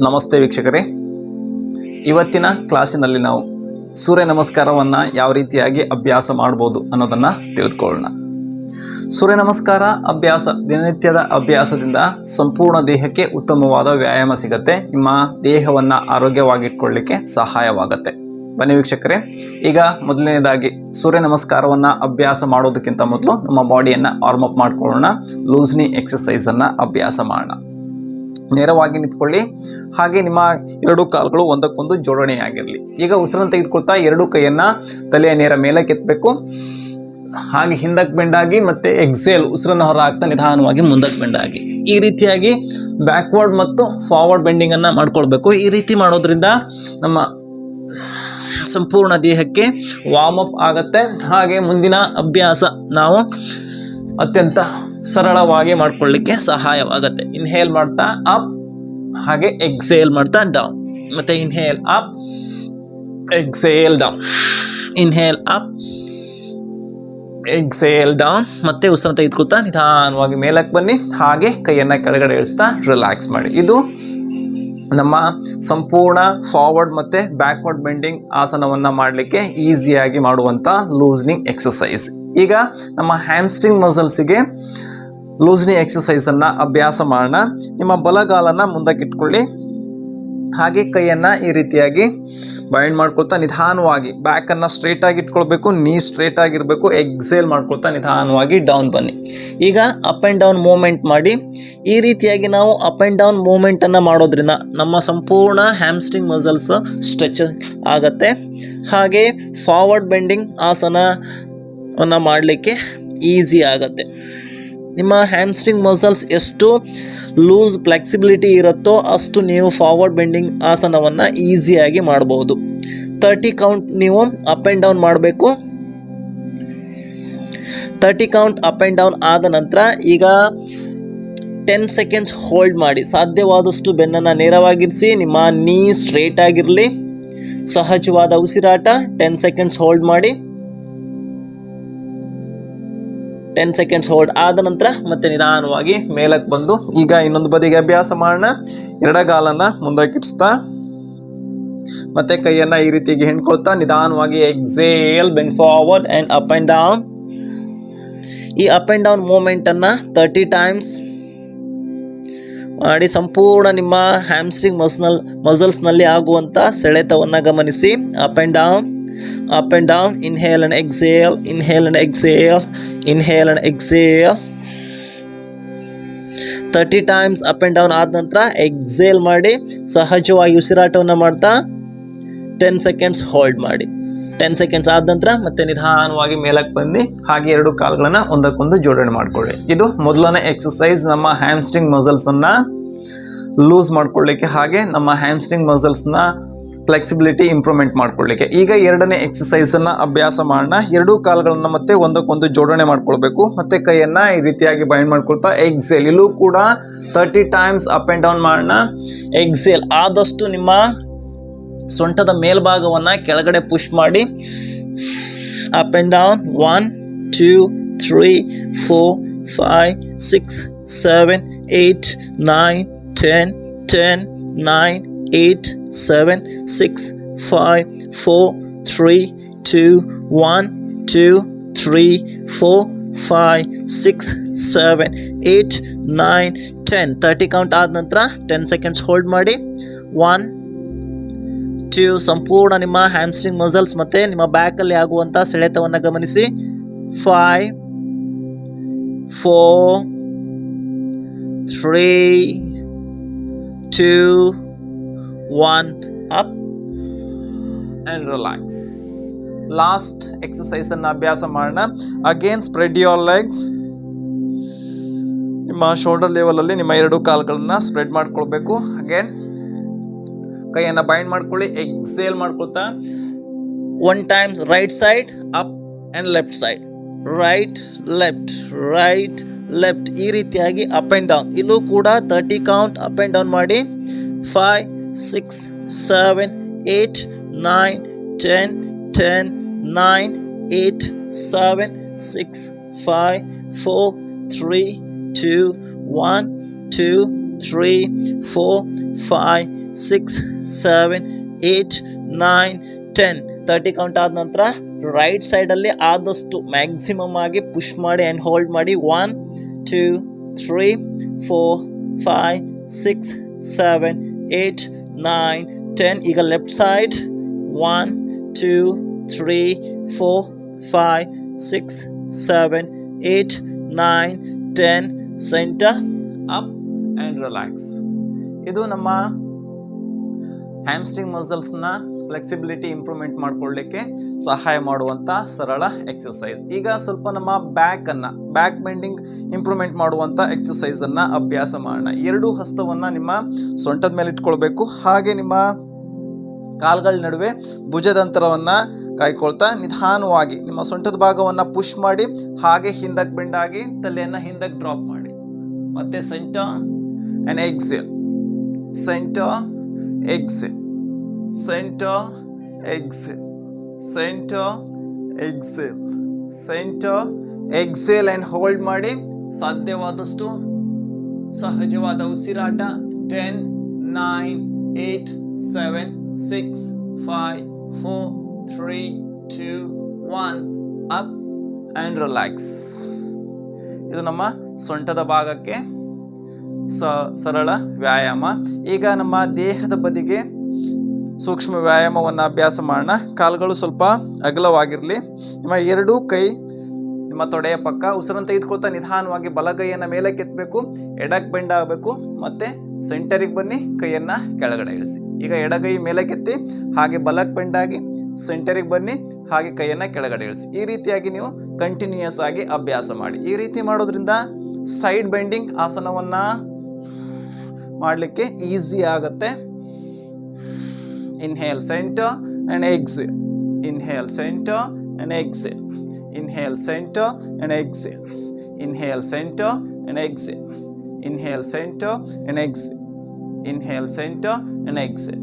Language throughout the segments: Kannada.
ನಮಸ್ತೆ ವೀಕ್ಷಕರೇ, ಇವತ್ತಿನ ಕ್ಲಾಸಿನಲ್ಲಿ ನಾವು ಸೂರ್ಯ ನಮಸ್ಕಾರವನ್ನು ಯಾವ ರೀತಿಯಾಗಿ ಅಭ್ಯಾಸ ಮಾಡ್ಬೋದು ಅನ್ನೋದನ್ನು ತಿಳಿದುಕೊಳ್ಳೋಣ. ಸೂರ್ಯ ನಮಸ್ಕಾರ ಅಭ್ಯಾಸ ದಿನನಿತ್ಯದ ಅಭ್ಯಾಸದಿಂದ ಸಂಪೂರ್ಣ ದೇಹಕ್ಕೆ ಉತ್ತಮವಾದ ವ್ಯಾಯಾಮ ಸಿಗುತ್ತೆ. ನಿಮ್ಮ ದೇಹವನ್ನು ಆರೋಗ್ಯವಾಗಿಟ್ಕೊಳ್ಳಿಕ್ಕೆ ಸಹಾಯವಾಗುತ್ತೆ. ಬನ್ನಿ ವೀಕ್ಷಕರೇ, ಈಗ ಮೊದಲನೇದಾಗಿ ಸೂರ್ಯ ನಮಸ್ಕಾರವನ್ನು ಅಭ್ಯಾಸ ಮಾಡೋದಕ್ಕಿಂತ ಮೊದಲು ನಮ್ಮ ಬಾಡಿಯನ್ನು ವಾರ್ಮ್ ಅಪ್ ಮಾಡ್ಕೊಳ್ಳೋಣ. ಲೂಸ್ನಿಂಗ್ ಎಕ್ಸಸೈಸನ್ನು ಅಭ್ಯಾಸ ಮಾಡೋಣ. ನೇರವಾಗಿ ನಿಂತ್ಕೊಳ್ಳಿ. ಹಾಗೆ ನಿಮ್ಮ ಎರಡು ಕಾಲುಗಳು ಒಂದಕ್ಕೊಂದು ಜೋಡಣೆಯಾಗಿರಲಿ. ಈಗ ಉಸಿರನ್ನು ತೆಗೆದುಕೊಳ್ತಾ ಎರಡು ಕೈಯನ್ನು ತಲೆಯ ನೇರ ಮೇಲಕ್ಕೆ ಎತ್ತಬೇಕು. ಹಾಗೆ ಹಿಂದಕ್ಕೆ ಬೆಂಡಾಗಿ ಮತ್ತೆ ಎಕ್ಸೇಲ್ ಉಸಿರನ್ನು ಹೊರ ಹಾಕ್ತಾ ನಿಧಾನವಾಗಿ ಮುಂದಕ್ಕೆ ಬೆಂಡಾಗಿ. ಈ ರೀತಿಯಾಗಿ ಬ್ಯಾಕ್ವರ್ಡ್ ಮತ್ತು ಫಾರ್ವರ್ಡ್ ಬೆಂಡಿಂಗನ್ನು ಮಾಡ್ಕೊಳ್ಬೇಕು. ಈ ರೀತಿ ಮಾಡೋದ್ರಿಂದ ನಮ್ಮ ಸಂಪೂರ್ಣ ದೇಹಕ್ಕೆ ವಾರ್ಮ್ ಅಪ್ ಆಗುತ್ತೆ. ಹಾಗೆ ಮುಂದಿನ ಅಭ್ಯಾಸ ನಾವು ಅತ್ಯಂತ ಸರಳವಾಗಿ ಮಾಡ್ಕೊಳ್ಳಿಕ್ಕೆ ಸಹಾಯವಾಗುತ್ತೆ. ಇನ್ಹೇಲ್ ಮಾಡ್ತಾ ಅಪ್, ಹಾಗೆ ಎಕ್ಸೇಲ್ ಮಾಡ್ತಾ ಡೌನ್, ಮತ್ತೆ inhale up, exhale down, inhale up, exhale down. ಮತ್ತೆ ಉಸಿರನ್ನು ತೆಗೆದುಕೊಳ್ತಾ ನಿಧಾನವಾಗಿ ಮೇಲಕ್ಕೆ ಬನ್ನಿ. ಹಾಗೆ ಕೈಯನ್ನು ಕೆಳಗಡೆ ಇಳಿಸ್ತಾ ರಿಲ್ಯಾಕ್ಸ್ ಮಾಡಿ. ಇದು ನಮ್ಮ ಸಂಪೂರ್ಣ ಫಾರ್ವರ್ಡ್ ಮತ್ತು ಬ್ಯಾಕ್ವರ್ಡ್ ಬೆಂಡಿಂಗ್ ಆಸನವನ್ನು ಮಾಡಲಿಕ್ಕೆ ಈಸಿಯಾಗಿ ಮಾಡುವಂಥ ಲೂಸ್ನಿಂಗ್ ಎಕ್ಸಸೈಸ್. ಈಗ ನಮ್ಮ ಹ್ಯಾಮ್ಸ್ಟ್ರಿಂಗ್ ಮಸಲ್ಸಿಗೆ ಲೂಸ್ನಿಂಗ್ ಎಕ್ಸಸೈಸನ್ನು ಅಭ್ಯಾಸ ಮಾಡೋಣ. ನಿಮ್ಮ ಬಲಗಾಲನ್ನು ಮುಂದಕ್ಕೆ ಇಟ್ಕೊಳ್ಳಿ. ಹಾಗೆ ಕೈಯನ್ನು ಈ ರೀತಿಯಾಗಿ ಬೈಂಡ್ ಮಾಡ್ಕೊಳ್ತಾ ನಿಧಾನವಾಗಿ ಬ್ಯಾಕನ್ನು ಸ್ಟ್ರೇಟಾಗಿ ಇಟ್ಕೊಳ್ಬೇಕು. ನೀ ಸ್ಟ್ರೇಟ್ ಆಗಿರಬೇಕು. ಎಕ್ಸೇಲ್ ಮಾಡ್ಕೊಳ್ತಾ ನಿಧಾನವಾಗಿ ಡೌನ್ ಬನ್ನಿ. ಈಗ ಅಪ್ ಆ್ಯಂಡ್ ಡೌನ್ ಮೂವ್ಮೆಂಟ್ ಮಾಡಿ. ಈ ರೀತಿಯಾಗಿ ನಾವು ಅಪ್ ಆ್ಯಂಡ್ ಡೌನ್ ಮೂವ್ಮೆಂಟನ್ನು ಮಾಡೋದ್ರಿಂದ ನಮ್ಮ ಸಂಪೂರ್ಣ ಹ್ಯಾಮ್ಸ್ಟ್ರಿಂಗ್ ಮಸಲ್ಸ್ ಸ್ಟ್ರೆಚ್ ಆಗುತ್ತೆ. ಹಾಗೆ ಫಾರ್ವರ್ಡ್ ಬೆಂಡಿಂಗ್ ಆಸನವನ್ನು ಮಾಡಲಿಕ್ಕೆ ಈಸಿ ಆಗುತ್ತೆ. ನಿಮ್ಮ ಹ್ಯಾಮ್ಸ್ಟ್ರಿಂಗ್ ಮಸಲ್ಸ್ ಎಷ್ಟು ಲೂಸ್ ಫ್ಲೆಕ್ಸಿಬಿಲಿಟಿ ಇರುತ್ತೋ ಅಷ್ಟು ನೀವು ಫಾರ್ವರ್ಡ್ ಬೆಂಡಿಂಗ್ ಆಸನವನ್ನು ಈಸಿಯಾಗಿ ಮಾಡ್ಬೋದು. 30 ಕೌಂಟ್ ನೀವು ಅಪ್ ಆ್ಯಂಡ್ ಡೌನ್ ಮಾಡಬೇಕು. 30 ಕೌಂಟ್ ಅಪ್ ಆ್ಯಂಡ್ ಡೌನ್ ಆದ ನಂತರ ಈಗ 10 ಸೆಕೆಂಡ್ಸ್ ಹೋಲ್ಡ್ ಮಾಡಿ. ಸಾಧ್ಯವಾದಷ್ಟು ಬೆನ್ನನ್ನು ನೇರವಾಗಿರಿಸಿ. ನಿಮ್ಮ ನೀ ಸ್ಟ್ರೇಟ್ ಆಗಿರಲಿ. ಸಹಜವಾದ ಉಸಿರಾಟ. 10 ಸೆಕೆಂಡ್ಸ್ ಹೋಲ್ಡ್ ಮಾಡಿ. 10 ಸೆಕೆಂಡ್ಸ್ ಹೋಲ್ಡ್ ಆದ ನಂತರ ಮತ್ತೆ ನಿಧಾನವಾಗಿ ಮೇಲಕ್ಕೆ ಬಂದು ಈಗ ಇನ್ನೊಂದು ಬದಿಗೆ ಅಭ್ಯಾಸ ಮಾಡೋಣ. ಎಡಗಾಲನ್ನು ಮುಂದಕ್ಕೆ ಇರಿಸ್ತಾ ಮತ್ತೆ ಕೈಯನ್ನು ಈ ರೀತಿಯಾಗಿ ಹಿಂಡ್ಕೊಳ್ತಾ ನಿಧಾನವಾಗಿ exhale, bend forward and up and down. ಈ ಅಪ್ ಆ್ಯಂಡ್ ಡೌನ್ ಮೂಮೆಂಟನ್ನು 30 ಟೈಮ್ಸ್ ಮಾಡಿ ಸಂಪೂರ್ಣ ನಿಮ್ಮ ಹ್ಯಾಮ್ಸ್ಟ್ರಿಂಗ್ ಮಸಲ್ಸ್ನಲ್ಲಿ ಆಗುವಂಥ ಸೆಳೆತವನ್ನು ಗಮನಿಸಿ. Up and down, up and down, inhale and exhale, inhale and exhale, inhale and exhale. 30 times up and down ಆದ ನಂತರ ಎಕ್ಸೇಲ್ ಮಾಡಿ. ಸಹಜವಾಗಿ ಉಸಿರಾಟವನ್ನು ಮಾಡ್ತಾ 10 ಸೆಕೆಂಡ್ಸ್ ಹೋಲ್ಡ್ ಮಾಡಿ. 10 ಸೆಕೆಂಡ್ಸ್ ಆದ ನಂತರ ಮತ್ತೆ ನಿಧಾನವಾಗಿ ಮೇಲಕ್ಕೆ ಬಂದು ಹಾಗೆ ಎರಡು ಕಾಲುಗಳನ್ನು ಒಂದಕ್ಕೊಂದು ಜೋಡಣೆ ಮಾಡಿಕೊಳ್ಳಿ. ಇದು ಮೊದಲನೇ ಎಕ್ಸಸೈಸ್ ನಮ್ಮ ಹ್ಯಾಮ್ಸ್ಟ್ರಿಂಗ್ ಮಸಲ್ಸನ್ನು ಲೂಸ್ ಮಾಡ್ಕೊಳ್ಳಿಕ್ಕೆ, ಹಾಗೆ ನಮ್ಮ ಹ್ಯಾಮ್ಸ್ಟ್ರಿಂಗ್ ಮಸಲ್ಸ್ನ ಫ್ಲೆಕ್ಸಿಬಿಲಿಟಿ ಇಂಪ್ರೂವ್ಮೆಂಟ್ ಮಾಡ್ಕೊಳ್ಳಿಕ್ಕೆ. ಈಗ ಎರಡನೇ ಎಕ್ಸಸೈಸನ್ನು ಅಭ್ಯಾಸ ಮಾಡೋಣ. ಎರಡೂ ಕಾಲುಗಳನ್ನು ಮತ್ತೆ ಒಂದಕ್ಕೊಂದು ಜೋಡಣೆ ಮಾಡ್ಕೊಳ್ಬೇಕು. ಮತ್ತೆ ಕೈಯನ್ನು ಈ ರೀತಿಯಾಗಿ ಬೈಂಡ್ ಮಾಡ್ಕೊಳ್ತಾ ಎಕ್ಸೇಲ್. ಇಲ್ಲೂ ಕೂಡ 30 ಟೈಮ್ಸ್ ಅಪ್ ಆ್ಯಂಡ್ ಡೌನ್ ಮಾಡೋಣ. ಎಕ್ಸೇಲ್. ಆದಷ್ಟು ನಿಮ್ಮ ಸೊಂಟದ ಮೇಲ್ಭಾಗವನ್ನು ಕೆಳಗಡೆ ಪುಷ್ ಮಾಡಿ. Up and down. 1 2 3 4 5 6 7 8 9 10 10 9 8 7 6 5 4 3 2 1 2 3 4 5 6 7 8 9 10. 30 ಕೌಂಟ್ ಆದ ನಂತರ 10 ಸೆಕೆಂಡ್ಸ್ ಹೋಲ್ಡ್ ಮಾಡಿ. 1 2 ಸಂಪೂರ್ಣ ನಿಮ್ಮ ಹ್ಯಾಮ್ಸ್ಟ್ರಿಂಗ್ ಮಸಲ್ಸ್ ಮತ್ತು ನಿಮ್ಮ ಬ್ಯಾಕಲ್ಲಿ ಆಗುವಂಥ ಸೆಳೆತವನ್ನು ಗಮನಿಸಿ. 5 4 3 2 1 ಅಪ್ ಆ್ಯಂಡ್ ರಿಲ್ಯಾಕ್ಸ್. ಲಾಸ್ಟ್ ಎಕ್ಸಸೈಸನ್ನು ಅಭ್ಯಾಸ ಮಾಡೋಣ. Again spread your legs. ನಿಮ್ಮ ಶೋಲ್ಡರ್ ಲೆವೆಲಲ್ಲಿ ನಿಮ್ಮ ಎರಡು ಕಾಲುಗಳನ್ನು ಸ್ಪ್ರೆಡ್ ಮಾಡ್ಕೊಳ್ಬೇಕು. ಅಗೇನ್ ಕೈಯನ್ನು ಬೈಂಡ್ ಮಾಡ್ಕೊಳ್ಳಿ. ಎಕ್ಸೇಲ್ ಮಾಡ್ಕೊಳ್ತಾ 1 times right side up and left side, right left, right left. ಈ ರೀತಿಯಾಗಿ ಅಪ್ ಆ್ಯಂಡ್ ಡೌನ್. ಇಲ್ಲೂ ಕೂಡ 30 ಕೌಂಟ್ ಅಪ್ ಆ್ಯಂಡ್ ಡೌನ್ ಮಾಡಿ. 5 6 7 8 9 10 10 9 8 7 6 5 4 3 2 1 2 3 4 5 6 7 8 9 10 30 ಕೌಂಟ್ ಆದ ನಂತರ ರೈಟ್ ಸೈಡಲ್ಲಿ ಆದಷ್ಟು ಮ್ಯಾಕ್ಸಿಮಮ್ ಆಗಿ ಪುಷ್ ಮಾಡಿ ಆ್ಯಂಡ್ ಹೋಲ್ಡ್ ಮಾಡಿ. 1 2 3 4 5 6 7 8 9 10. ಈಗ left side 1 2 3 4 5 6 7 8 9 10. Centre up and relax. ಇದು ನಮ್ಮ ಹ್ಯಾಮ್ಸ್ಟ್ರಿಂಗ್ ಮಸಲ್ಸ್ನ ಫ್ಲೆಕ್ಸಿಬಿಲಿಟಿ ಇಂಪ್ರೂವ್ಮೆಂಟ್ ಮಾಡ್ಕೊಳ್ಳಿಕ್ಕೆ ಸಹಾಯ ಮಾಡುವಂಥ ಸರಳ ಎಕ್ಸಸೈಸ್. ಈಗ ಸ್ವಲ್ಪ ನಮ್ಮ ಬ್ಯಾಕ್ ಬೆಂಡಿಂಗ್ ಇಂಪ್ರೂವ್ಮೆಂಟ್ ಮಾಡುವಂಥ ಎಕ್ಸಸೈಸನ್ನು ಅಭ್ಯಾಸ ಮಾಡೋಣ. ಎರಡೂ ಹಸ್ತವನ್ನು ನಿಮ್ಮ ಸೊಂಟದ ಮೇಲೆ ಇಟ್ಕೊಳ್ಬೇಕು. ಹಾಗೆ ನಿಮ್ಮ ಕಾಲುಗಳ ನಡುವೆ ಭುಜದಂತರವನ್ನು ಕಾಯ್ಕೊಳ್ತಾ ನಿಧಾನವಾಗಿ ನಿಮ್ಮ ಸೊಂಟದ ಭಾಗವನ್ನು ಪುಷ್ ಮಾಡಿ ಹಾಗೆ ಹಿಂದಕ್ಕೆ ಬೆಂಡಾಗಿ ತಲೆಯನ್ನು ಹಿಂದಕ್ಕೆ ಡ್ರಾಪ್ ಮಾಡಿ. ಮತ್ತೆ centre and exhale, centre exhale, centre exhale, centre exhale, centre exhale and hold ಮಾಡಿ. ಸಾಧ್ಯವಾದಷ್ಟು ಸಹಜವಾದ ಉಸಿರಾಟ. 10 9 8 7 6 5 4 3 2 1 ಅಪ್ ಆ್ಯಂಡ್ ರಿಲ್ಯಾಕ್ಸ್. ಇದು ನಮ್ಮ ಸೊಂಟದ ಭಾಗಕ್ಕೆ ಸರಳ ವ್ಯಾಯಾಮ. ಈಗ ನಮ್ಮ ದೇಹದ ಬದಿಗೆ ಸೂಕ್ಷ್ಮ ವ್ಯಾಯಾಮವನ್ನು ಅಭ್ಯಾಸ ಮಾಡೋಣ. ಕಾಲುಗಳು ಸ್ವಲ್ಪ ಅಗಲವಾಗಿರಲಿ. ನಿಮ್ಮ ಎರಡೂ ಕೈ ನಿಮ್ಮ ತೊಡೆಯ ಪಕ್ಕ. ಉಸಿರನ್ನು ತೆಗೆದುಕೊಳ್ತಾ ನಿಧಾನವಾಗಿ ಬಲಗೈಯನ್ನು ಮೇಲೆ ಕೆತ್ತಬೇಕು, ಎಡಕ್ಕೆ ಬೆಂಡ್ ಆಗಬೇಕು. ಮತ್ತು ಸೆಂಟರಿಗೆ ಬನ್ನಿ, ಕೈಯನ್ನು ಕೆಳಗಡೆ ಇಳಿಸಿ. ಈಗ ಎಡಗೈ ಮೇಲೆ ಕೆತ್ತಿ ಹಾಗೆ ಬಲಕ್ಕೆ ಬೆಂಡಾಗಿ ಸೆಂಟರಿಗೆ ಬನ್ನಿ, ಹಾಗೆ ಕೈಯನ್ನು ಕೆಳಗಡೆ ಇಳಿಸಿ. ಈ ರೀತಿಯಾಗಿ ನೀವು ಕಂಟಿನ್ಯೂಯಸ್ ಆಗಿ ಅಭ್ಯಾಸ ಮಾಡಿ. ಈ ರೀತಿ ಮಾಡೋದ್ರಿಂದ ಸೈಡ್ ಬೆಂಡಿಂಗ್ ಆಸನವನ್ನು ಮಾಡಲಿಕ್ಕೆ ಈಸಿ ಆಗುತ್ತೆ. Inhale centre and exhale, inhale centre and exhale, inhale centre and exhale, inhale centre and exhale, inhale centre and exhale, inhale centre and exhale,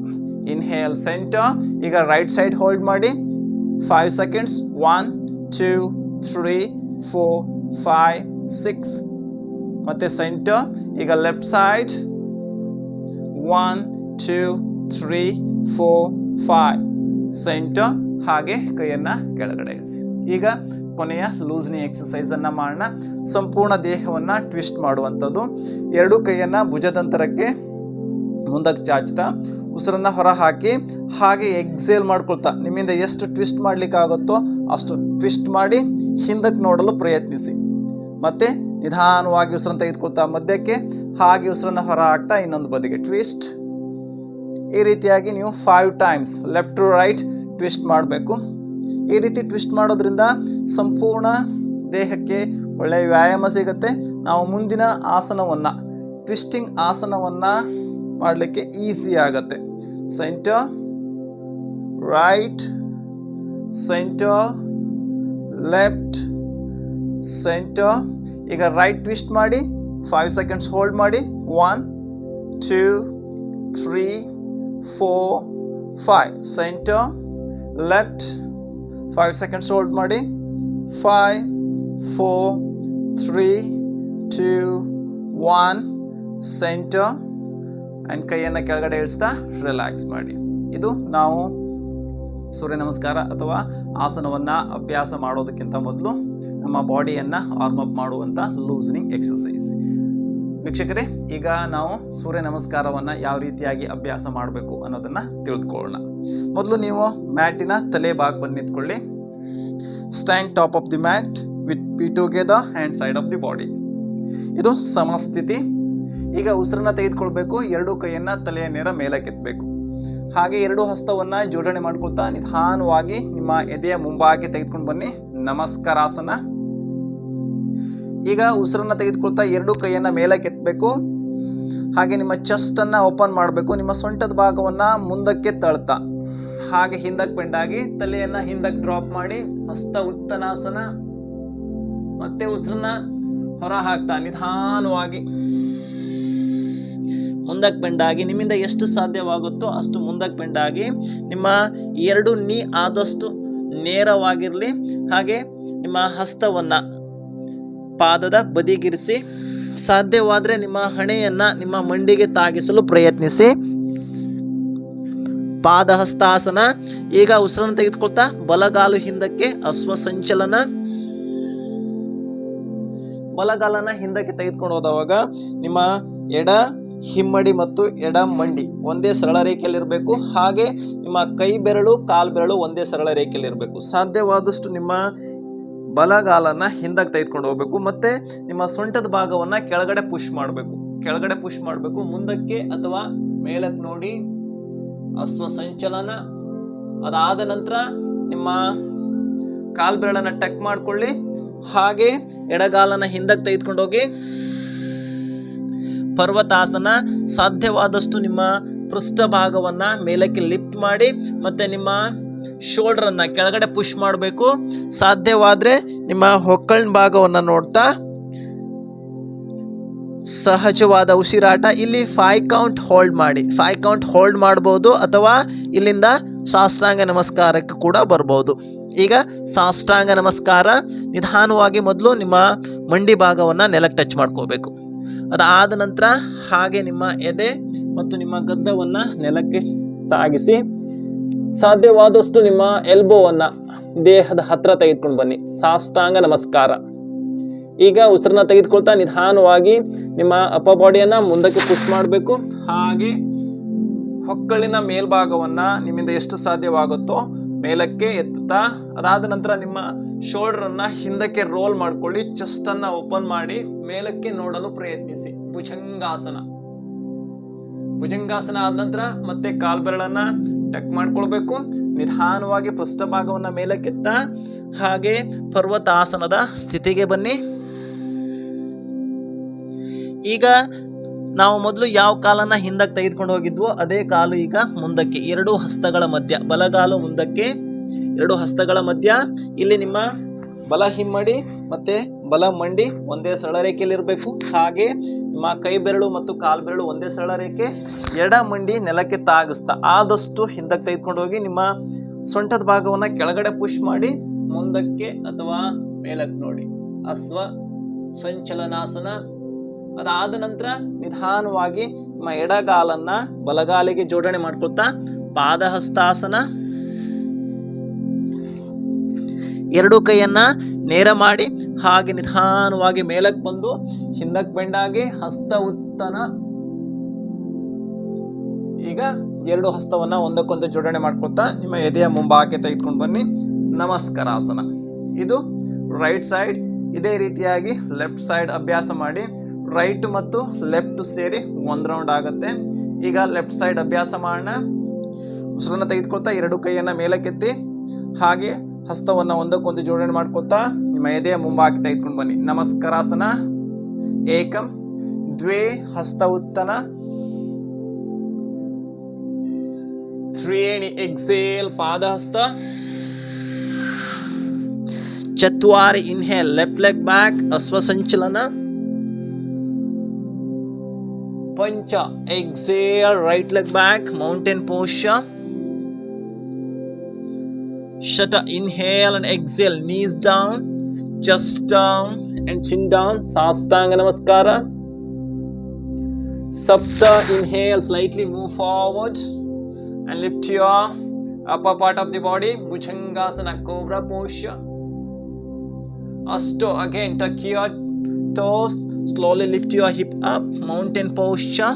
inhale centre. ಈಗ ರೈಟ್ ಸೈಡ್ ಹೋಲ್ಡ್ ಮಾಡಿ 5 seconds. 1 2 3 4 5 6. ಮತ್ತೆ ಸೆಂಟರ್. ಈಗ ಲೆಫ್ಟ್ ಸೈಡ್ 1 2 3 4 5 ಸೆಂಟರ್. ಹಾಗೆ ಕೈಯನ್ನು ಕೆಳಗಡೆ ಇಳಿಸಿ. ಈಗ ಕೊನೆಯ ಲೂಸ್ನಿಂಗ್ ಎಕ್ಸಸೈಸನ್ನು ಮಾಡೋಣ. ಸಂಪೂರ್ಣ ದೇಹವನ್ನು ಟ್ವಿಸ್ಟ್ ಮಾಡುವಂಥದ್ದು. ಎರಡೂ ಕೈಯನ್ನು ಭುಜದಂತರಕ್ಕೆ ಮುಂದಕ್ಕೆ ಚಾಚ್ತಾ ಉಸಿರನ್ನು ಹೊರ ಹಾಕಿ ಹಾಗೆ ಎಕ್ಸೇಲ್ ಮಾಡ್ಕೊಳ್ತಾ ನಿಮ್ಮಿಂದ ಎಷ್ಟು ಟ್ವಿಸ್ಟ್ ಮಾಡಲಿಕ್ಕಾಗುತ್ತೋ ಅಷ್ಟು ಟ್ವಿಸ್ಟ್ ಮಾಡಿ ಹಿಂದಕ್ಕೆ ನೋಡಲು ಪ್ರಯತ್ನಿಸಿ. ಮತ್ತು ನಿಧಾನವಾಗಿ ಉಸಿರನ್ನು ತೆಗೆದುಕೊಳ್ತಾ ಮಧ್ಯಕ್ಕೆ ಹಾಗೆ ಉಸಿರನ್ನು ಹೊರ ಹಾಕ್ತಾ ಇನ್ನೊಂದು ಬದಿಗೆ ಟ್ವಿಸ್ಟ್. ಈ ರೀತಿಯಾಗಿ ನೀವು 5 times left to right twist ಮಾಡಬೇಕು. ಈ ರೀತಿ ಟ್ವಿಸ್ಟ್ ಮಾಡೋದ್ರಿಂದ ಸಂಪೂರ್ಣ ದೇಹಕ್ಕೆ ಒಳ್ಳೆಯ ವ್ಯಾಯಾಮ ಸಿಗುತ್ತೆ. ನಾವು ಮುಂದಿನ ಆಸನವನ್ನು ಟ್ವಿಸ್ಟಿಂಗ್ ಆಸನವನ್ನು ಮಾಡಲಿಕ್ಕೆ ಈಸಿ ಆಗುತ್ತೆ. Centre right, centre left, centre. ಈಗ ರೈಟ್ ಟ್ವಿಸ್ಟ್ ಮಾಡಿ 5 seconds ಹೋಲ್ಡ್ ಮಾಡಿ. 1 2 3 4 5 ಸೆಂಟರ್ ಲೆಫ್ಟ್. 5 seconds ಹೋಲ್ಡ್ ಮಾಡಿ. 5 4 3 2 1 ಸೆಂಟರ್. ಆ್ಯಂಡ್ ಕೈಯನ್ನು ಕೆಳಗಡೆ ಇಳಿಸ್ತಾ ರಿಲ್ಯಾಕ್ಸ್ ಮಾಡಿ. ಇದು ನಾವು ಸೂರ್ಯ ನಮಸ್ಕಾರ ಅಥವಾ ಆಸನವನ್ನು ಅಭ್ಯಾಸ ಮಾಡೋದಕ್ಕಿಂತ ಮೊದಲು ನಮ್ಮ ಬಾಡಿಯನ್ನು ವಾರ್ಮ್ ಅಪ್ ಮಾಡುವಂಥ ಲೂಸ್ನಿಂಗ್ ಎಕ್ಸಸೈಸ್. ವೀಕ್ಷಕರೇ, ಈಗ ನಾವು ಸೂರ್ಯ ನಮಸ್ಕಾರವನ್ನು ಯಾವ ರೀತಿಯಾಗಿ ಅಭ್ಯಾಸ ಮಾಡಬೇಕು ಅನ್ನೋದನ್ನು ತಿಳಿದುಕೊಳ್ಳೋಣ. ಮೊದಲು ನೀವು ಮ್ಯಾಟಿನ ತಲೆ ಭಾಗವನ್ನು ನಿಂತ್ಕೊಳ್ಳಿ. Stand top of the mat with feet together hand side of the body. ಇದು ಸಮಸ್ಥಿತಿ. ಈಗ ಉಸಿರನ್ನು ತೆಗೆದುಕೊಳ್ಬೇಕು. ಎರಡೂ ಕೈಯನ್ನು ತಲೆಯ ನೇರ ಮೇಲಕ್ಕೆತ್ತಬೇಕು. ಹಾಗೆ ಎರಡೂ ಹಸ್ತವನ್ನು ಜೋಡಣೆ ಮಾಡ್ಕೊಳ್ತಾ ನಿಧಾನವಾಗಿ ನಿಮ್ಮ ಎದೆಯ ಮುಂಭಾಗಕ್ಕೆ ತೆಗೆದುಕೊಂಡು ಬನ್ನಿ. ನಮಸ್ಕಾರಾಸನ. ಈಗ ಉಸಿರನ್ನು ತೆಗೆದುಕೊಳ್ತಾ ಎರಡೂ ಕೈಯನ್ನು ಮೇಲಕ್ಕೆತ್ತಬೇಕು. ಹಾಗೆ ನಿಮ್ಮ ಚೆಸ್ಟನ್ನು ಓಪನ್ ಮಾಡಬೇಕು. ನಿಮ್ಮ ಸೊಂಟದ ಭಾಗವನ್ನು ಮುಂದಕ್ಕೆ ತಳ್ತಾ ಹಾಗೆ ಹಿಂದಕ್ಕೆ ಬೆಂಡಾಗಿ ತಲೆಯನ್ನು ಹಿಂದಕ್ಕೆ ಡ್ರಾಪ್ ಮಾಡಿ ಹಸ್ತ ಉತ್ತನಾಸನ. ಮತ್ತೆ ಉಸಿರನ್ನ ಹೊರ ಹಾಕ್ತಾ ನಿಧಾನವಾಗಿ ಮುಂದಕ್ಕೆ ಬೆಂಡಾಗಿ ನಿಮ್ಮಿಂದ ಎಷ್ಟು ಸಾಧ್ಯವಾಗುತ್ತೋ ಅಷ್ಟು ಮುಂದಕ್ಕೆ ಬೆಂಡಾಗಿ ನಿಮ್ಮ ಎರಡು ನೀ ಆದಷ್ಟು ನೇರವಾಗಿರಲಿ. ಹಾಗೆ ನಿಮ್ಮ ಹಸ್ತವನ್ನು ಪಾದದ ಬದಿಗಿರಿಸಿ ಸಾಧ್ಯವಾದರೆ ನಿಮ್ಮ ಹಣೆಯನ್ನು ನಿಮ್ಮ ಮಂಡಿಗೆ ತಾಗಿಸಲು ಪ್ರಯತ್ನಿಸಿ. ಪಾದಹಸ್ತಾಸನ. ಈಗ ಉಸಿರನ್ನು ತೆಗೆದುಕೊಳ್ತಾ ಬಲಗಾಲು ಹಿಂದಕ್ಕೆ, ಅಶ್ವಸಂಚಲನ. ಬಲಗಾಲನ ಹಿಂದಕ್ಕೆ ತೆಗೆದುಕೊಂಡು ಹೋದವಾಗ ನಿಮ್ಮ ಎಡ ಹಿಮ್ಮಡಿ ಮತ್ತು ಎಡ ಮಂಡಿ ಒಂದೇ ಸರಳ ರೇಖೆಯಲ್ಲಿರಬೇಕು. ಹಾಗೆ ನಿಮ್ಮ ಕೈ ಬೆರಳು, ಕಾಲು ಬೆರಳು ಒಂದೇ ಸರಳ ರೇಖೆಯಲ್ಲಿರಬೇಕು. ಸಾಧ್ಯವಾದಷ್ಟು ನಿಮ್ಮ ಬಲಗಾಲನ್ನ ಹಿಂದಕ್ಕೆ ತೆಗೆದುಕೊಂಡು ಹೋಗ್ಬೇಕು. ಮತ್ತೆ ನಿಮ್ಮ ಸೊಂಟದ ಭಾಗವನ್ನ ಕೆಳಗಡೆ ಪುಷ್ ಮಾಡಬೇಕು. ಮುಂದಕ್ಕೆ ಅಥವಾ ಮೇಲಕ್ಕೆ ನೋಡಿ, ಅಶ್ವಸಂಚಲನ. ಅದಾದ ನಂತರ ನಿಮ್ಮ ಕಾಲ್ ಬೆರಳನ್ನ ಟಕ್ ಮಾಡ್ಕೊಳ್ಳಿ. ಹಾಗೆ ಎಡಗಾಲನ್ನ ಹಿಂದಕ್ಕೆ ತೆಗೆದುಕೊಂಡು ಹೋಗಿ ಪರ್ವತಾಸನ. ಸಾಧ್ಯವಾದಷ್ಟು ನಿಮ್ಮ ಪೃಷ್ಠಭಾಗವನ್ನ ಮೇಲಕ್ಕೆ ಲಿಫ್ಟ್ ಮಾಡಿ ಮತ್ತೆ ನಿಮ್ಮ ಶೋಲ್ಡರನ್ನ ಕೆಳಗಡೆ ಪುಷ್ ಮಾಡಬೇಕು. ಸಾಧ್ಯವಾದ್ರೆ ನಿಮ್ಮ ಹೊಕ್ಕಳಿನ ಭಾಗವನ್ನ ನೋಡ್ತಾ ಸಹಜವಾದ ಉಸಿರಾಟ. ಇಲ್ಲಿ 5 ಕೌಂಟ್ ಹೋಲ್ಡ್ ಮಾಡಿ. 5 ಕೌಂಟ್ ಹೋಲ್ಡ್ ಮಾಡ್ಬೋದು ಅಥವಾ ಇಲ್ಲಿಂದ ಸಾಷ್ಟಾಂಗ ನಮಸ್ಕಾರಕ್ಕೆ ಕೂಡ ಬರ್ಬೋದು. ಈಗ ಸಾಷ್ಟಾಂಗ ನಮಸ್ಕಾರ. ನಿಧಾನವಾಗಿ ಮೊದಲು ನಿಮ್ಮ ಮಂಡಿ ಭಾಗವನ್ನು ನೆಲಕ್ಕೆ ಟಚ್ ಮಾಡ್ಕೋಬೇಕು. ಅದಾದ ನಂತರ ಹಾಗೆ ನಿಮ್ಮ ಎದೆ ಮತ್ತು ನಿಮ್ಮ ಗದ್ದವನ್ನು ನೆಲಕ್ಕೆ ತಾಗಿಸಿ ಸಾಧ್ಯವಾದಷ್ಟು ನಿಮ್ಮ ಎಲ್ಬೋವನ್ನು ದೇಹದ ಹತ್ರ ತೆಗೆದುಕೊಂಡು ಬನ್ನಿ. ಸಾಷ್ಟಾಂಗ ನಮಸ್ಕಾರ. ಈಗ ಉಸಿರನ್ನ ತೆಗೆದುಕೊಳ್ತಾ ನಿಧಾನವಾಗಿ ನಿಮ್ಮ ಅಪ್ಪ ಬಾಡಿಯನ್ನ ಮುಂದಕ್ಕೆ ಪುಷ್ ಮಾಡಬೇಕು. ಹಾಗೆ ಹೊಕ್ಕಳಿನ ಮೇಲ್ಭಾಗವನ್ನ ನಿಮ್ಮಿಂದ ಎಷ್ಟು ಸಾಧ್ಯವಾಗುತ್ತೋ ಮೇಲಕ್ಕೆ ಎತ್ತುತ್ತಾ, ಅದಾದ ನಂತರ ನಿಮ್ಮ ಶೋಲ್ಡರ್ ಅನ್ನ ಹಿಂದಕ್ಕೆ ರೋಲ್ ಮಾಡ್ಕೊಳ್ಳಿ. ಚೆಸ್ಟ್ ಅನ್ನ ಓಪನ್ ಮಾಡಿ ಮೇಲಕ್ಕೆ ನೋಡಲು ಪ್ರಯತ್ನಿಸಿ. ಭುಜಂಗಾಸನ ಆದ ನಂತರ ಮತ್ತೆ ಕಾಲ್ಬೆರಳನ್ನ ಟಕ್ ಮಾಡ್ಕೊಳ್ಬೇಕು. ನಿಧಾನವಾಗಿ ಪೃಷ್ಠಭಾಗವನ್ನ ಮೇಲಕ್ಕೆತ್ತ ಹಾಗೆ ಪರ್ವತಾಸನದ ಸ್ಥಿತಿಗೆ ಬನ್ನಿ. ಈಗ ನಾವು ಮೊದಲು ಯಾವ ಕಾಲನ್ನ ಹಿಂದಕ್ಕೆ ತೆಗೆದುಕೊಂಡು ಹೋಗಿದ್ವೋ ಅದೇ ಕಾಲು ಈಗ ಮುಂದಕ್ಕೆ, 2 ಹಸ್ತಗಳ ಮಧ್ಯ. ಬಲಗಾಲು ಮುಂದಕ್ಕೆ, 2 ಹಸ್ತಗಳ ಮಧ್ಯ. ಇಲ್ಲಿ ನಿಮ್ಮ ಬಲ ಹಿಮ್ಮಡಿ ಮತ್ತೆ ಬಲ ಮಂಡಿ ಒಂದೇ ಸರಳ ರೇಖೆಯಲ್ಲಿರಬೇಕು. ಹಾಗೆ ನಿಮ್ಮ ಕೈ ಬೆರಳು ಮತ್ತು ಕಾಲು ಬೆರಳು ಒಂದೇ ಸರಳ ರೇಖೆ. ಎಡ ಮಂಡಿ ನೆಲಕ್ಕೆ ತಾಗಿಸ್ತಾ ಆದಷ್ಟು ಹಿಂದಕ್ಕೆ ತೆಗೆದುಕೊಂಡು ಹೋಗಿ ನಿಮ್ಮ ಸೊಂಟದ ಭಾಗವನ್ನ ಕೆಳಗಡೆ ಪುಷ್ ಮಾಡಿ ಮುಂದಕ್ಕೆ ಅಥವಾ ಮೇಲಕ್ಕೆ ನೋಡಿ. ಅಶ್ವ ಸಂಚಲನಾಸನ. ಅದಾದ ನಂತರ ನಿಧಾನವಾಗಿ ನಿಮ್ಮ ಎಡಗಾಲನ್ನ ಬಲಗಾಲಿಗೆ ಜೋಡಣೆ ಮಾಡ್ಕೊಳ್ತಾ ಪಾದಹಸ್ತಾಸನ. 2 ಕೈಯನ್ನ ನೇರ ಮಾಡಿ ಹಾಗೆ ನಿಧಾನವಾಗಿ ಮೇಲಕ್ಕೆ ಬಂದು ಹಿಂದಕ್ಕೆ ಬೆಂಡಾಗಿ ಹಸ್ತ ಉತ್ತನ. ಈಗ 2 ಹಸ್ತವನ್ನ ಒಂದಕ್ಕೊಂದು ಜೋಡಣೆ ಮಾಡ್ಕೊಳ್ತಾ ನಿಮ್ಮ ಎದೆಯ ಮುಂಭಾಗಕ್ಕೆ ತೆಗೆದುಕೊಂಡು ಬನ್ನಿ. ನಮಸ್ಕಾರಾಸನ. ಇದು ರೈಟ್ ಸೈಡ್. ಇದೇ ರೀತಿಯಾಗಿ ಲೆಫ್ಟ್ ಸೈಡ್ ಅಭ್ಯಾಸ ಮಾಡಿ. ರೈಟ್ ಮತ್ತು ಲೆಫ್ಟ್ ಸೇರಿ 1 ರೌಂಡ್ ಆಗುತ್ತೆ. ಈಗ ಲೆಫ್ಟ್ ಸೈಡ್ ಅಭ್ಯಾಸ ಮಾಡೋಣ. ಉಸಿರನ್ನ ತೆಗೆದುಕೊಳ್ತಾ 2 ಕೈಯನ್ನ ಮೇಲಕ್ಕೆತ್ತಿ ಹಾಗೆ ಹಸ್ತವನ್ನ ಒಂದಕ್ಕೊಂದು ಜೋಡಣೆ ಮಾಡ್ಕೊಳ್ತಾ ನಿಮ್ಮ ಎದೆಯ ಮುಂಭಾಗಕ್ಕೆ ತೆಗೆದುಕೊಂಡು ಬನ್ನಿ. ನಮಸ್ಕಾರಾಸನ. ಏಕಂ ದ್ವೇ ಹಸ್ತ ಉತ್ತನ. 3 ಎಕ್ಸೇಲ್ ಪಾದಹಸ್ತ. 4 ಇನ್ಹೇಲ್ ಲೆಫ್ಟ್ ಲೆಗ್ ಬ್ಯಾಕ್ ಅಶ್ವಸಂಚಲನ. 5 exhale right leg back mountain posture. 6 inhale and exhale knees down, chest down and chin down. Sastanga namaskara. 7 inhale, slightly move forward and lift your upper part of the body. Bhujangasana, cobra posture. 8 again, tuck your toes, slowly lift your hip up, mountain posture.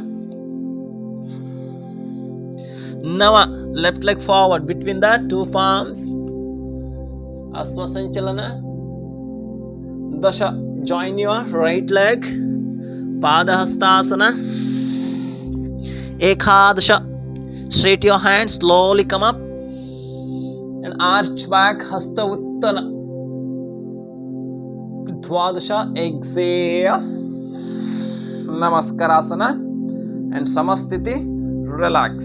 9 left leg forward between the 2 palms, Aswasanchalana. 10 join your right leg, Padahastasana. 11 straight your hands, slowly come up and arch back, Hasta Uttana. 12 exhale, Namaskarasana and Samastiti, relax.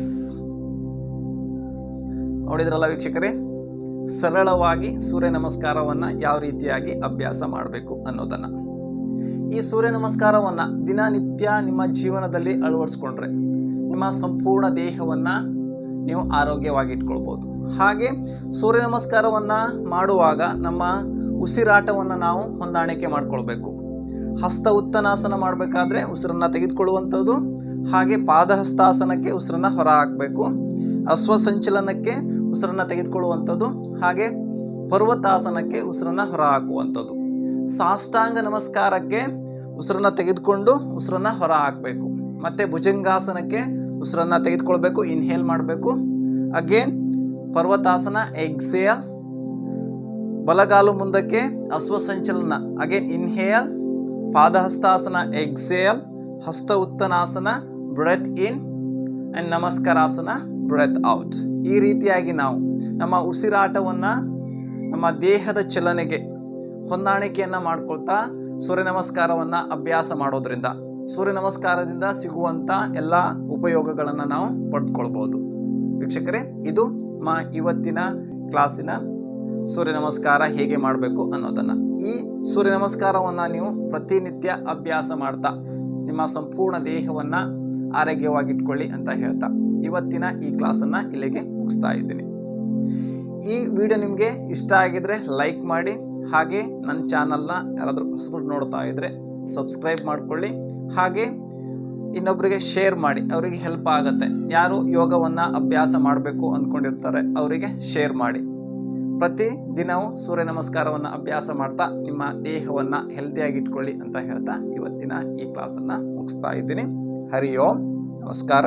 ನೋಡಿದ್ರಲ್ಲ ವೀಕ್ಷಕರೇ, ಸರಳವಾಗಿ ಸೂರ್ಯ ನಮಸ್ಕಾರವನ್ನ ಯಾವ ರೀತಿಯಾಗಿ ಅಭ್ಯಾಸ ಮಾಡಬೇಕು ಅನ್ನೋದನ್ನ. ಈ ಸೂರ್ಯ ನಮಸ್ಕಾರವನ್ನ ದಿನನಿತ್ಯ ನಿಮ್ಮ ಜೀವನದಲ್ಲಿ ಅಳವಡಿಸ್ಕೊಂಡ್ರೆ ನಿಮ್ಮ ಸಂಪೂರ್ಣ ದೇಹವನ್ನ ನೀವು ಆರೋಗ್ಯವಾಗಿ ಇಟ್ಕೊಳ್ಬಹುದು. ಹಾಗೆ ಸೂರ್ಯ ನಮಸ್ಕಾರವನ್ನ ಮಾಡುವಾಗ ನಮ್ಮ ಉಸಿರಾಟವನ್ನು ನಾವು ಹೊಂದಾಣಿಕೆ ಮಾಡ್ಕೊಳ್ಬೇಕು. ಹಸ್ತ ಉತ್ತನಾಸನ ಮಾಡಬೇಕಾದ್ರೆ ಉಸಿರನ್ನ ತೆಗೆದುಕೊಳ್ಳುವಂಥದ್ದು, ಹಾಗೆ ಪಾದಹಸ್ತಾಸನಕ್ಕೆ ಉಸಿರನ್ನು ಹೊರ ಹಾಕಬೇಕು. ಅಶ್ವಸಂಚಲನಕ್ಕೆ ಉಸಿರನ್ನು ತೆಗೆದುಕೊಳ್ಳುವಂಥದ್ದು, ಹಾಗೆ ಪರ್ವತಾಸನಕ್ಕೆ ಉಸಿರನ್ನು ಹೊರ ಹಾಕುವಂಥದ್ದು. ಸಾಷ್ಟಾಂಗ ನಮಸ್ಕಾರಕ್ಕೆ ಉಸಿರನ್ನು ತೆಗೆದುಕೊಂಡು ಉಸಿರನ್ನು ಹೊರ ಹಾಕಬೇಕು. ಮತ್ತು ಭುಜಂಗಾಸನಕ್ಕೆ ಉಸಿರನ್ನು ತೆಗೆದುಕೊಳ್ಬೇಕು, ಇನ್ಹೇಲ್ ಮಾಡಬೇಕು. ಅಗೇನ್ ಪರ್ವತಾಸನ ಎಕ್ಸೇಲ್, ಬಲಗಾಲು ಮುಂದಕ್ಕೆ ಅಶ್ವಸಂಚಲನ, ಅಗೇನ್ ಇನ್ಹೇಲ್, ಪಾದಹಸ್ತಾಸನ ಎಕ್ಸೇಲ್, ಹಸ್ತ ಉತ್ತನಾಸನ ಬ್ರೆತ್ ಇನ್ ಆ್ಯಂಡ್ ನಮಸ್ಕಾರಾಸನ ಬ್ರೆತ್ ಔಟ್. ಈ ರೀತಿಯಾಗಿ ನಾವು ನಮ್ಮ ಉಸಿರಾಟವನ್ನು ನಮ್ಮ ದೇಹದ ಚಲನೆಗೆ ಹೊಂದಾಣಿಕೆಯನ್ನು ಮಾಡ್ಕೊಳ್ತಾ ಸೂರ್ಯ ನಮಸ್ಕಾರವನ್ನು ಅಭ್ಯಾಸ ಮಾಡೋದ್ರಿಂದ ಸೂರ್ಯ ನಮಸ್ಕಾರದಿಂದ ಸಿಗುವಂಥ ಎಲ್ಲ ಉಪಯೋಗಗಳನ್ನು ನಾವು ಪಡೆದುಕೊಳ್ಬೋದು. ವೀಕ್ಷಕರೇ, ಇದು ಇವತ್ತಿನ ಕ್ಲಾಸಿನ ಸೂರ್ಯ ನಮಸ್ಕಾರ ಹೇಗೆ ಮಾಡಬೇಕು ಅನ್ನೋದನ್ನು. ಈ ಸೂರ್ಯ ನಮಸ್ಕಾರವನ್ನು ನೀವು ಪ್ರತಿನಿತ್ಯ ಅಭ್ಯಾಸ ಮಾಡ್ತಾ ನಿಮ್ಮ ಸಂಪೂರ್ಣ ದೇಹವನ್ನು ಆರೋಗ್ಯವಾಗಿಟ್ಕೊಳ್ಳಿ ಅಂತ ಹೇಳ್ತಾ ಇವತ್ತಿನ ಈ ಕ್ಲಾಸನ್ನು ಇಲ್ಲಿಗೆ ಮುಗಿಸ್ತಾ ಇದ್ದೀನಿ. ಈ ವಿಡಿಯೋ ನಿಮಗೆ ಇಷ್ಟ ಆಗಿದ್ರೆ ಲೈಕ್ ಮಾಡಿ, ಹಾಗೆ ನನ್ನ ಚಾನಲ್ನ ಯಾರಾದರೂ ಹೊಸಬರು ನೋಡ್ತಾ ಇದ್ದರೆ ಸಬ್ಸ್ಕ್ರೈಬ್ ಮಾಡ್ಕೊಳ್ಳಿ, ಹಾಗೆ ಇನ್ನೊಬ್ಬರಿಗೆ ಶೇರ್ ಮಾಡಿ, ಅವರಿಗೆ ಹೆಲ್ಪ್ ಆಗುತ್ತೆ. ಯಾರು ಯೋಗವನ್ನು ಅಭ್ಯಾಸ ಮಾಡಬೇಕು ಅಂದ್ಕೊಂಡಿರ್ತಾರೆ ಅವರಿಗೆ ಶೇರ್ ಮಾಡಿ. ಪ್ರತಿ ದಿನವೂ ಸೂರ್ಯ ನಮಸ್ಕಾರವನ್ನು ಅಭ್ಯಾಸ ಮಾಡ್ತಾ ನಿಮ್ಮ ದೇಹವನ್ನು ಹೆಲ್ದಿಯಾಗಿಟ್ಕೊಳ್ಳಿ ಅಂತ ಹೇಳ್ತಾ ಇವತ್ತಿನ ಈ ಕ್ಲಾಸನ್ನು ಮುಗಿಸ್ತಾ ಇದ್ದೀನಿ. ಹರಿ ಓಂ, ನಮಸ್ಕಾರ.